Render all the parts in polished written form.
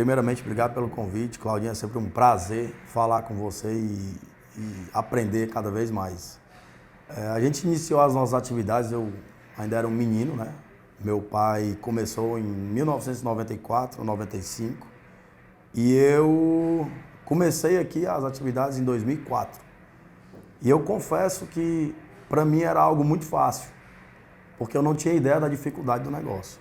Primeiramente, obrigado pelo convite. Claudinha, é sempre um prazer falar com você e aprender cada vez mais. A gente iniciou as nossas atividades, eu ainda era um menino, né? Meu pai começou em 1994, 95, e eu comecei aqui as atividades em 2004. E eu confesso que para mim era algo muito fácil, porque eu não tinha ideia da dificuldade do negócio.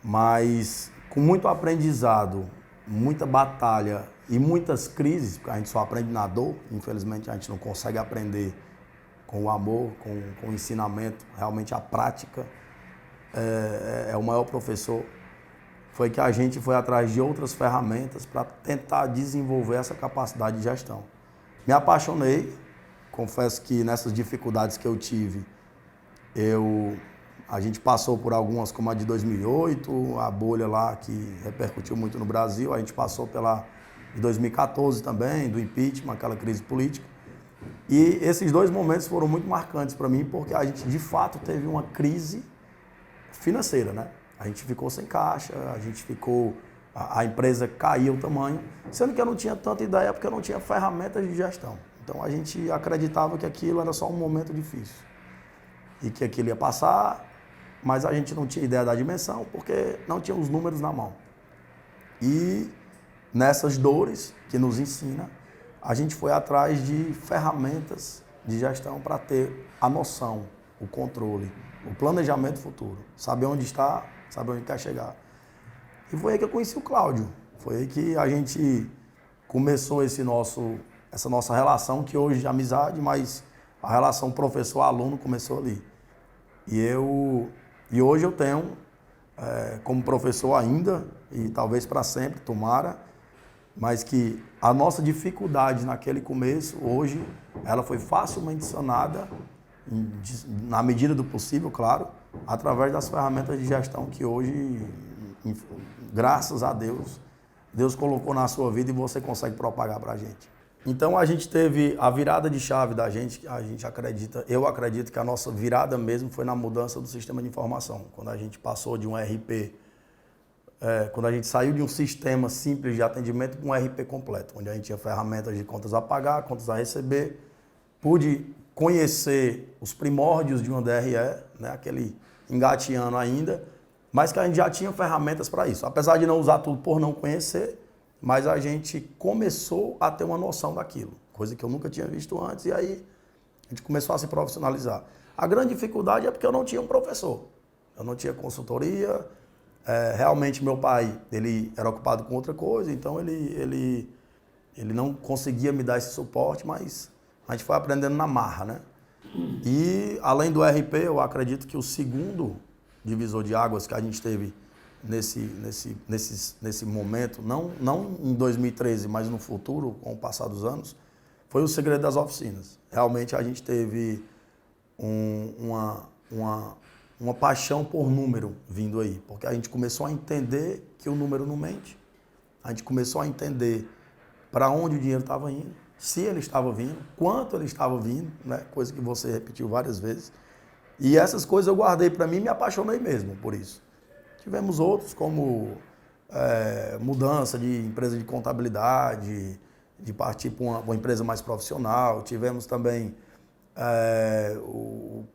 Mas com muito aprendizado, muita batalha e muitas crises, porque a gente só aprende na dor, infelizmente a gente não consegue aprender com o amor, com o ensinamento, realmente a prática é o maior professor. Foi que a gente foi atrás de outras ferramentas para tentar desenvolver essa capacidade de gestão. Me apaixonei, confesso que nessas dificuldades que eu tive, a gente passou por algumas, como a de 2008, a bolha lá que repercutiu muito no Brasil, a gente passou pela de 2014 também, do impeachment, aquela crise política. E esses dois momentos foram muito marcantes para mim, porque a gente de fato teve uma crise financeira, né? A gente ficou sem caixa, a empresa caiu o tamanho, sendo que eu não tinha tanta ideia porque eu não tinha ferramentas de gestão. Então a gente acreditava que aquilo era só um momento difícil e que aquilo ia passar, mas a gente não tinha ideia da dimensão porque não tinha os números na mão. E nessas dores que nos ensina, a gente foi atrás de ferramentas de gestão para ter a noção, o controle, o planejamento futuro, saber onde está, saber onde quer chegar. E foi aí que eu conheci o Cláudio, foi aí que a gente começou essa nossa relação, que hoje é amizade, mas a relação professor-aluno começou ali. E hoje eu tenho, como professor ainda, e talvez para sempre, tomara, mas que a nossa dificuldade naquele começo, hoje, ela foi facilmente sanada, na medida do possível, claro, através das ferramentas de gestão que hoje, graças a Deus, Deus colocou na sua vida e você consegue propagar para a gente. Então a gente teve a virada de chave da gente, eu acredito que a nossa virada mesmo foi na mudança do sistema de informação. Quando a gente passou de um RP, quando a gente saiu de um sistema simples de atendimento para um RP completo, onde a gente tinha ferramentas de contas a pagar, contas a receber, pude conhecer os primórdios de uma DRE, né, aquele engateando ainda, mas que a gente já tinha ferramentas para isso. Apesar de não usar tudo por não conhecer, mas a gente começou a ter uma noção daquilo, coisa que eu nunca tinha visto antes, e aí a gente começou a se profissionalizar. A grande dificuldade é porque eu não tinha um professor, eu não tinha consultoria, realmente meu pai, ele era ocupado com outra coisa, então ele não conseguia me dar esse suporte, mas a gente foi aprendendo na marra, né? E além do RP, eu acredito que o segundo divisor de águas que a gente teve nesse momento, não em 2013, mas no futuro, com o passar dos anos, foi o segredo das oficinas. Realmente a gente teve uma paixão por número vindo aí, porque a gente começou a entender que o número não mente, a gente começou a entender para onde o dinheiro estava indo, se ele estava vindo, quanto ele estava vindo, né? Coisa que você repetiu várias vezes. E essas coisas eu guardei para mim e me apaixonei mesmo por isso. Tivemos outros, como mudança de empresa de contabilidade, de partir para uma empresa mais profissional. Tivemos também,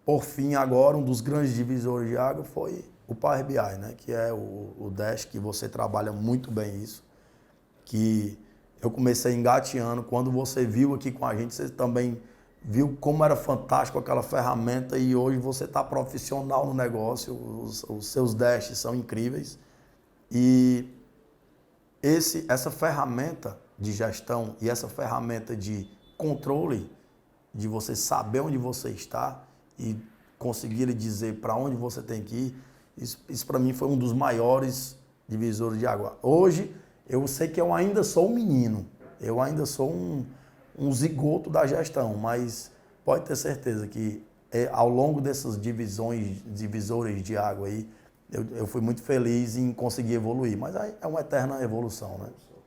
por fim, agora, um dos grandes divisores de água foi o Power BI, né? Que é o Dash, que você trabalha muito bem isso, que eu comecei engateando. Quando você viu aqui com a gente, você também viu como era fantástico aquela ferramenta e hoje você está profissional no negócio, os seus dashes são incríveis. E essa ferramenta de gestão e essa ferramenta de controle, de você saber onde você está e conseguir lhe dizer para onde você tem que ir, isso para mim foi um dos maiores divisores de água. Hoje, eu sei que eu ainda sou um menino, eu ainda sou um zigoto da gestão, mas pode ter certeza que ao longo dessas divisores de água aí, eu fui muito feliz em conseguir evoluir, mas é uma eterna evolução, né?